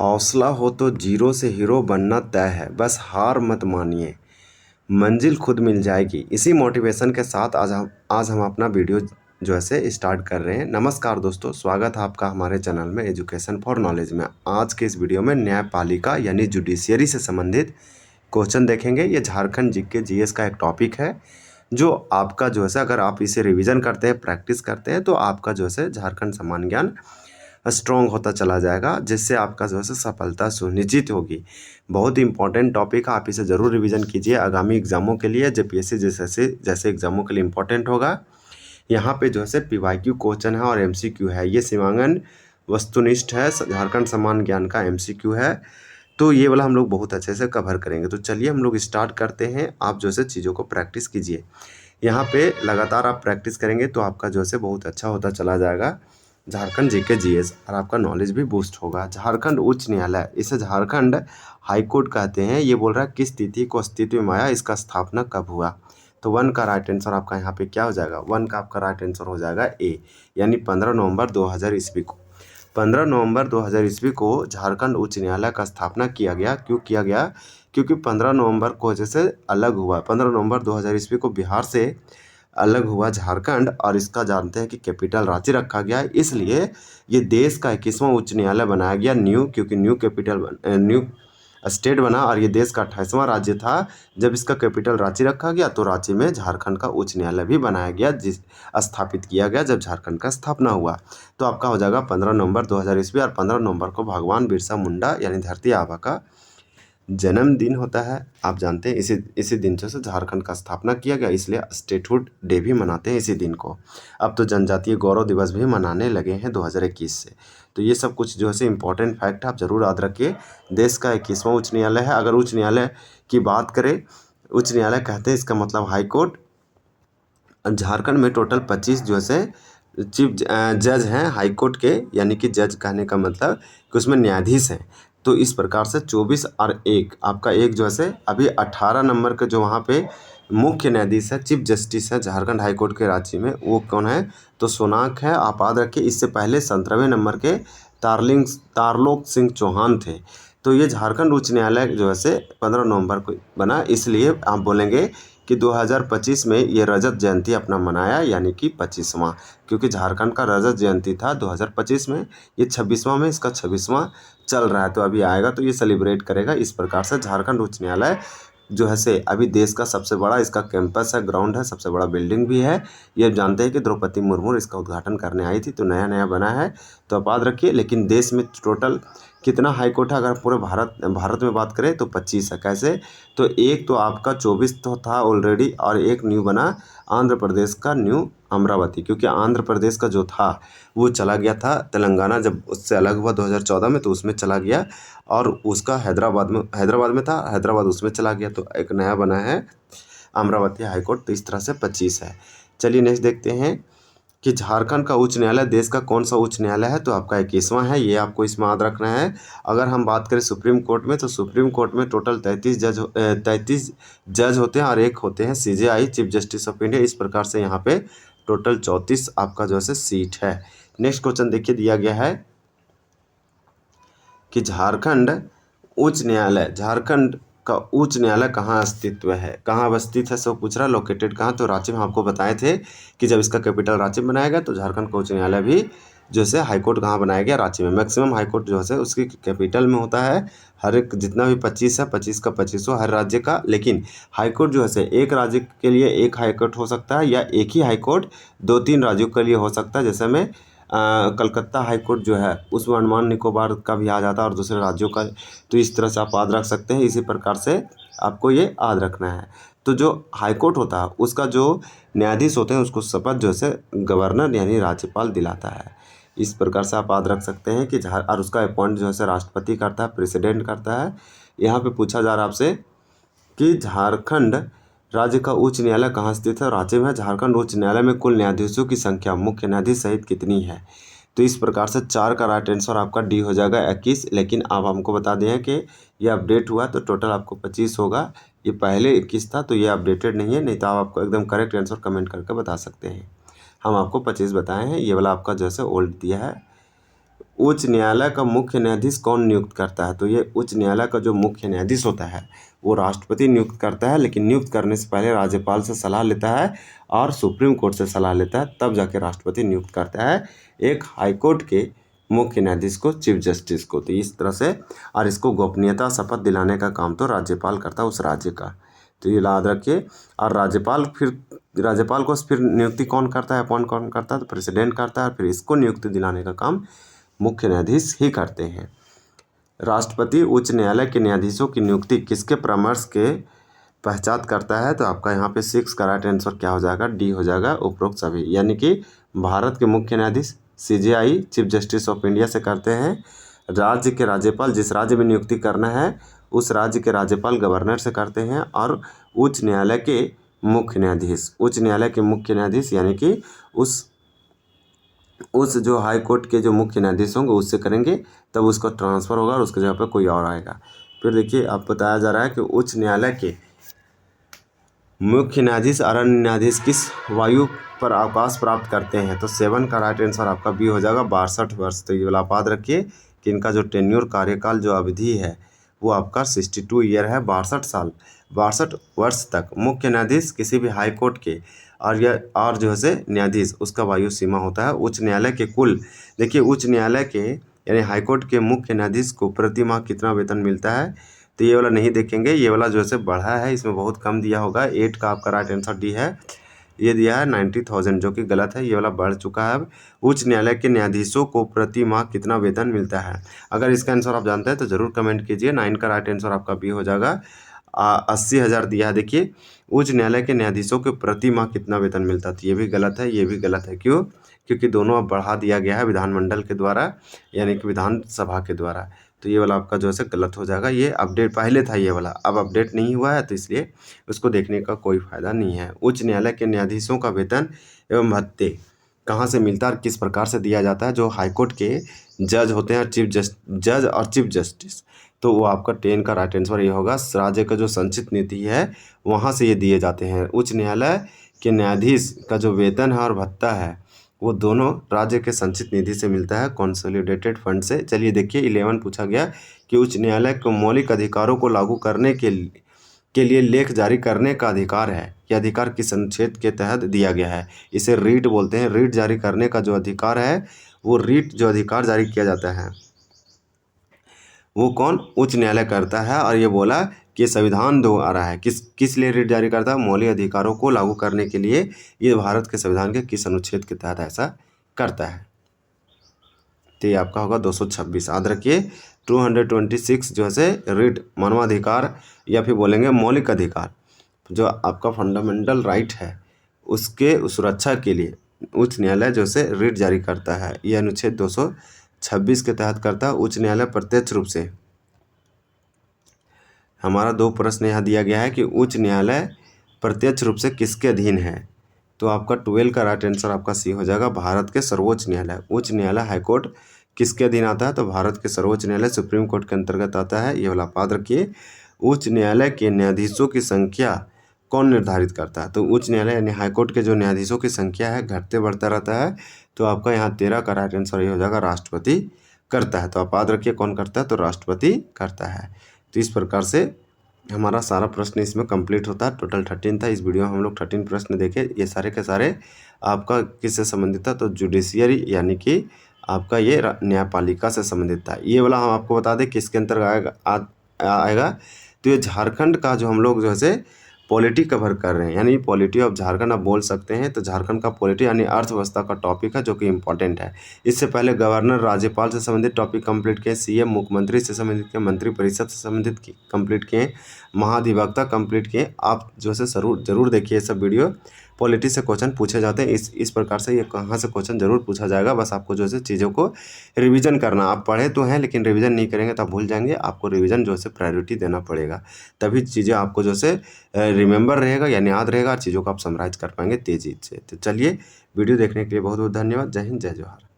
हौसला हो तो जीरो से हीरो बनना तय है, बस हार मत मानिए, मंजिल खुद मिल जाएगी। इसी मोटिवेशन के साथ आज हम अपना वीडियो जो है से स्टार्ट कर रहे हैं। नमस्कार दोस्तों, स्वागत है आपका हमारे चैनल में एजुकेशन फॉर नॉलेज में। आज के इस वीडियो में न्यायपालिका यानी जुडिशियरी से संबंधित क्वेश्चन देखेंगे। ये झारखंड जीके जीएस का एक टॉपिक है जो आपका जो है से अगर आप इसे रिवीजन करते हैं, प्रैक्टिस करते हैं, तो आपका जो है से झारखंड सामान्य ज्ञान स्ट्रॉन्ग होता चला जाएगा, जिससे आपका जो है सफलता सुनिश्चित होगी। बहुत ही इंपॉर्टेंट टॉपिक है, आप इसे ज़रूर रिवीजन कीजिए आगामी एग्जामों के लिए। जेपीएससी जैसे एग्जामों के लिए इंपॉर्टेंट होगा। यहाँ पे जो है पीवाईक्यू क्वेश्चन है और एमसीक्यू है। ये सीमांकन वस्तुनिष्ठ है, झारखंड सामान्य ज्ञान का एमसीक्यू है, तो ये वाला हम लोग बहुत अच्छे से कवर करेंगे। तो चलिए हम लोग स्टार्ट करते हैं। आप जो है चीज़ों को प्रैक्टिस कीजिए। यहाँ पे लगातार आप प्रैक्टिस करेंगे तो आपका जो है बहुत अच्छा होता चला जाएगा झारखंड जीके जीएस, और आपका नॉलेज भी बूस्ट होगा। झारखंड उच्च न्यायालय, इसे झारखंड हाई कोर्ट कहते हैं। ये बोल रहा है किस तिथि को अस्तित्व में आया, इसका स्थापना कब हुआ। तो 1 का राइट आंसर आपका यहाँ पे क्या हो जाएगा, 1 का आपका राइट आंसर हो जाएगा ए, यानी 15 नवंबर 2000 ईस्वी को। 15 नवंबर 2000 ईस्वी को झारखंड उच्च न्यायालय का स्थापना किया गया। क्यों किया गया? क्योंकि 15 नवंबर को जैसे अलग हुआ, 15 नवंबर 2000 ईस्वी को बिहार से अलग हुआ झारखंड, और इसका जानते हैं कि कैपिटल रांची रखा गया है। इसलिए ये देश का 21वां उच्च न्यायालय बनाया गया, क्योंकि न्यू स्टेट बना, और ये देश का 28वां राज्य था। जब इसका कैपिटल रांची रखा गया तो रांची में झारखंड का उच्च न्यायालय भी बनाया गया, स्थापित किया गया जब झारखंड का स्थापना हुआ। तो आपका हो जाएगा 15 नवंबर 2000 ईस्वी, और 15 नवंबर को भगवान बिरसा मुंडा यानी धरती आबा का जन्मदिन होता है। आप जानते हैं इसी दिन से झारखंड का स्थापना किया गया, इसलिए स्टेटहुड डे भी मनाते हैं इसी दिन को। अब तो जनजातीय गौरव दिवस भी मनाने लगे हैं 2021 से। तो ये सब कुछ जो है इंपॉर्टेंट फैक्ट आप जरूर याद रखिए। देश का 21वां उच्च न्यायालय है। अगर उच्च न्यायालय की बात करें, उच्च न्यायालय कहते हैं, इसका मतलब हाई कोर्ट। झारखंड में टोटल 25 जो है चीफ जज हैं हाई कोर्ट के, यानी कि जज कहने का मतलब कि उसमें न्यायाधीश हैं। तो इस प्रकार से 24 और 1, आपका एक जो है अभी 18 नंबर के जो वहाँ पे मुख्य न्यायाधीश है, चीफ जस्टिस है झारखंड हाई कोर्ट के रांची में, वो कौन है? तो सोनाक है। आप याद रखिए, इससे पहले 17वें नंबर के तारलोक सिंह चौहान थे। तो ये झारखंड उच्च न्यायालय जो है 15 नवंबर को बना, इसलिए आप बोलेंगे कि 2025 में ये रजत जयंती अपना मनाया, यानी कि 25वां, क्योंकि झारखंड का रजत जयंती था 2025 में। ये 26वां में, इसका 26वां चल रहा है, तो अभी आएगा तो ये सेलिब्रेट करेगा। इस प्रकार से झारखंड उच्च न्यायालय जो है अभी देश का सबसे बड़ा इसका कैंपस है, ग्राउंड है, सबसे बड़ा बिल्डिंग भी है। ये जानते हैं कि द्रौपदी मुर्मू इसका उद्घाटन करने आई थी, तो नया बना है, तो आप याद रखिए। लेकिन देश में टोटल कितना हाई कोर्ट है? अगर पूरे भारत में बात करें तो 25 है। कैसे? तो एक तो आपका 24 तो था ऑलरेडी, और एक न्यू बना आंध्र प्रदेश का न्यू अमरावती, क्योंकि आंध्र प्रदेश का जो था वो चला गया था तेलंगाना, जब उससे अलग हुआ 2014 में, तो उसमें चला गया, और उसका हैदराबाद में था, हैदराबाद उसमें चला गया, तो एक नया बना है अमरावती हाई कोर्ट। तो इस तरह से 25 है। चलिए नेक्स्ट देखते हैं कि झारखंड का उच्च न्यायालय देश का कौन सा उच्च न्यायालय है? तो आपका 21वां है, ये आपको इसमें याद रखना है। अगर हम बात करें सुप्रीम कोर्ट में, तो सुप्रीम कोर्ट में टोटल 33 जज होते हैं, और एक होते हैं CJI, chief justice of India. इस प्रकार से यहाँ पे टोटल 34 आपका जो है सीट है। नेक्स्ट क्वेश्चन देखिए, दिया गया है कि झारखंड का उच्च न्यायालय कहाँ अस्तित्व है, कहाँ अवस्थित है? सब पूछ रहा है लोकेटेड कहाँ, तो रांची में आपको बताए थे कि जब इसका कैपिटल रांची में बनाया गया, तो झारखंड का उच्च न्यायालय भी जो है हाई कोर्ट कहाँ बनाया गया? रांची में। मैक्सिमम हाई कोर्ट जो है उसकी कैपिटल में होता है। हर एक जितना भी 25 है, 25 का 25 हर राज्य का। लेकिन हाई कोर्ट जो है एक राज्य के लिए एक हाई कोर्ट हो सकता है, या एक ही हाई कोर्ट 2-3 राज्यों के लिए हो सकता है। जैसे में कलकत्ता हाई कोर्ट जो है उसमें अंडमान निकोबार का भी आ जाता है, और दूसरे राज्यों का। तो इस तरह से आप याद रख सकते हैं। इसी प्रकार से आपको ये याद रखना है। तो जो हाई कोर्ट होता है उसका जो न्यायाधीश होते हैं उसको शपथ जो है गवर्नर यानी राज्यपाल दिलाता है। इस प्रकार से आप याद रख सकते हैं कि और उसका अपॉइंट जो है राष्ट्रपति करता है, प्रेसिडेंट करता है। यहाँ पे पूछा जा रहा है आपसे कि झारखंड राज्य का उच्च न्यायालय कहाँ स्थित है? रांची में। झारखंड उच्च न्यायालय में कुल न्यायाधीशों की संख्या मुख्य न्यायाधीश सहित कितनी है? तो इस प्रकार से 4 का राइट आंसर आपका डी हो जाएगा 21। लेकिन आप हमको बता दें कि ये अपडेट हुआ तो टोटल आपको 25 होगा। ये पहले 21 था, तो ये अपडेटेड नहीं है, नहीं तो आप आपको एकदम करेक्ट आंसर कमेंट करके बता सकते हैं। हम आपको 25 बताए हैं, ये वाला आपका जैसे ओल्ड दिया है उच्च न्यायालय का मुख्य न्यायाधीश कौन नियुक्त करता है? तो ये उच्च न्यायालय का जो मुख्य न्यायाधीश होता है वो राष्ट्रपति नियुक्त करता है, लेकिन नियुक्त करने से पहले राज्यपाल से सलाह लेता है और सुप्रीम कोर्ट से सलाह लेता है, तब जाके राष्ट्रपति नियुक्त करता है एक हाईकोर्ट के मुख्य न्यायाधीश को, चीफ जस्टिस को। तो इस तरह से, और इसको गोपनीयता शपथ दिलाने का काम तो राज्यपाल करता है उस राज्य का, तो ये याद रखिए। और राज्यपाल को फिर नियुक्ति कौन करता है, अपॉइंट कौन करता है? तो प्रेसिडेंट करता है, फिर इसको नियुक्ति दिलाने का काम मुख्य न्यायाधीश ही करते हैं। राष्ट्रपति उच्च न्यायालय के न्यायाधीशों की नियुक्ति किसके परामर्श के पश्चात करता है? तो आपका यहाँ पे 6 का राइट आंसर क्या हो जाएगा? डी हो जाएगा, उपरोक्त सभी। यानी कि भारत के मुख्य न्यायाधीश CJI chief justice of India से करते हैं। राज्य के राज्यपाल, जिस राज्य में नियुक्ति करना है उस राज्य के राज्यपाल गवर्नर से करते हैं। और उच्च न्यायालय के मुख्य न्यायाधीश यानी कि उस जो हाई कोर्ट के जो मुख्य न्यायाधीश होंगे उससे करेंगे, तब उसका ट्रांसफ़र होगा और उसके जगह पर कोई और आएगा। फिर देखिए, आप बताया जा रहा है कि उच्च न्यायालय के मुख्य न्यायाधीश अरण्य न्यायाधीश किस वायु पर अवकाश प्राप्त करते हैं? तो 7 का राइट आंसर आपका बी हो जाएगा, 62 वर्ष। तो ये वाला आप याद रखिए कि इनका जो टेन्योर कार्यकाल जो अवधि है वो आपका 62 ईयर है, 62 साल, 62 वर्ष तक मुख्य न्यायाधीश किसी भी हाई कोर्ट के और जो है न्यायाधीश उसका वायु सीमा होता है। उच्च न्यायालय के कुल, देखिए उच्च न्यायालय के यानी हाईकोर्ट के मुख्य न्यायाधीश को प्रति माह कितना वेतन मिलता है? तो ये वाला नहीं देखेंगे, ये वाला जो है बढ़ा है, इसमें बहुत कम दिया होगा। 8 का आपका राइट आंसर डी है, ये दिया है 90,000, जो कि गलत है, ये वाला बढ़ चुका है। अब उच्च न्यायालय के न्यायाधीशों को प्रति माह कितना वेतन मिलता है? अगर इसका आंसर आप जानते हैं तो ज़रूर कमेंट कीजिए। 9 का राइट आंसर आपका बी हो जाएगा, 80,000 दिया है। देखिए उच्च न्यायालय के न्यायाधीशों को प्रति माह कितना वेतन मिलता है? तो ये भी गलत है, ये भी गलत है। क्यों? क्योंकि दोनों अब बढ़ा दिया गया है विधानमंडल के द्वारा, यानी कि विधानसभा के द्वारा। तो ये वाला आपका जो है गलत हो जाएगा। ये अपडेट पहले था ये वाला, अब अपडेट नहीं हुआ है, तो इसलिए उसको देखने का कोई फ़ायदा नहीं है। उच्च न्यायालय के न्यायाधीशों का वेतन एवं भत्ते कहाँ से मिलता है और किस प्रकार से दिया जाता है? जो हाईकोर्ट के जज होते हैं, जज और चीफ जस्टिस, तो वो आपका 10 का राइट आंसर ये होगा। राज्य का जो संचित नीति है वहाँ से ये दिए जाते हैं। उच्च न्यायालय के न्यायाधीश का जो वेतन है और भत्ता है वो दोनों राज्य के संचित निधि से मिलता है, कंसोलिडेटेड फंड से। चलिए देखिए, 11 पूछा गया कि उच्च न्यायालय को मौलिक अधिकारों को लागू करने के लिए लेख जारी करने का अधिकार है। यह अधिकार किस अनुच्छेद के तहत दिया गया है? इसे रीट बोलते हैं। रीट जारी करने का जो अधिकार है, वो रीट जो अधिकार जारी किया जाता है वो कौन? उच्च न्यायालय करता है। और ये बोला कि संविधान दो आ रहा है, किस लिए रीट जारी करता है? मौलिक अधिकारों को लागू करने के लिए। ये भारत के संविधान के किस अनुच्छेद के तहत ऐसा करता है? तो ये आपका होगा 226। याद रखिए, 226 जो है रीट मानवाधिकार या फिर बोलेंगे मौलिक अधिकार, जो आपका फंडामेंटल राइट है उसके सुरक्षा के लिए उच्च न्यायालय जो है रीट जारी करता है। यह अनुच्छेद 226 के तहत करता है। उच्च न्यायालय प्रत्यक्ष रूप से, हमारा 2 प्रश्न यहाँ दिया गया है कि उच्च न्यायालय प्रत्यक्ष रूप से किसके अधीन है? तो आपका 12 का राइट आंसर आपका सी हो जाएगा, भारत के सर्वोच्च न्यायालय। उच्च न्यायालय हाईकोर्ट किसके अधीन आता है? तो भारत के सर्वोच्च न्यायालय सुप्रीम कोर्ट के अंतर्गत आता है। ये वाला याद रखिए। उच्च न्यायालय के न्यायाधीशों की संख्या कौन निर्धारित करता है? तो उच्च न्यायालय यानी हाईकोर्ट के जो न्यायाधीशों की संख्या है घटते बढ़ता रहता है। तो आपका यहाँ 13 का राइट आंसर ये हो जाएगा, राष्ट्रपति करता है। तो आप याद रखिए कौन करता है? तो राष्ट्रपति करता है। तो इस प्रकार से हमारा सारा प्रश्न इसमें कंप्लीट होता है। टोटल 13 था। इस वीडियो में हम लोग 13 प्रश्न देखे। ये सारे के सारे आपका किससे संबंधित था? तो जुडिशियरी यानी कि आपका ये न्यायपालिका से संबंधित था। ये वाला हम आपको बता दें किसके अंतर्गत आएगा। तो ये झारखंड का जो हम लोग जो है पॉलिटी कवर कर रहे हैं, यानी पॉलिटी ऑफ झारखंड आप बोल सकते हैं। तो झारखंड का पॉलिटी यानी अर्थव्यवस्था का टॉपिक है, जो कि इंपॉर्टेंट है। इससे पहले गवर्नर, राज्यपाल से संबंधित टॉपिक कंप्लीट किए, CM मुख्यमंत्री से संबंधित किए, मंत्री परिषद से संबंधित कंप्लीट किए, महाधिवक्ता कंप्लीट किए। आप जो है जरूर देखिए ये सब वीडियो। पॉलिटी से क्वेश्चन पूछे जाते हैं। इस प्रकार से ये कहाँ से क्वेश्चन जरूर पूछा जाएगा। बस आपको जो है चीज़ों को रिवीजन करना। आप पढ़े तो हैं लेकिन रिवीजन नहीं करेंगे तो आप भूल जाएंगे। आपको रिवीजन जो है प्रायोरिटी देना पड़ेगा, तभी चीज़ें आपको जो है रिमेंबर रहेगा, यानी याद रहेगा, और चीज़ों को आप समराइज कर पाएंगे तेजी से। तो चलिए, वीडियो देखने के लिए बहुत बहुत धन्यवाद। जय हिंद, जय जवाहर।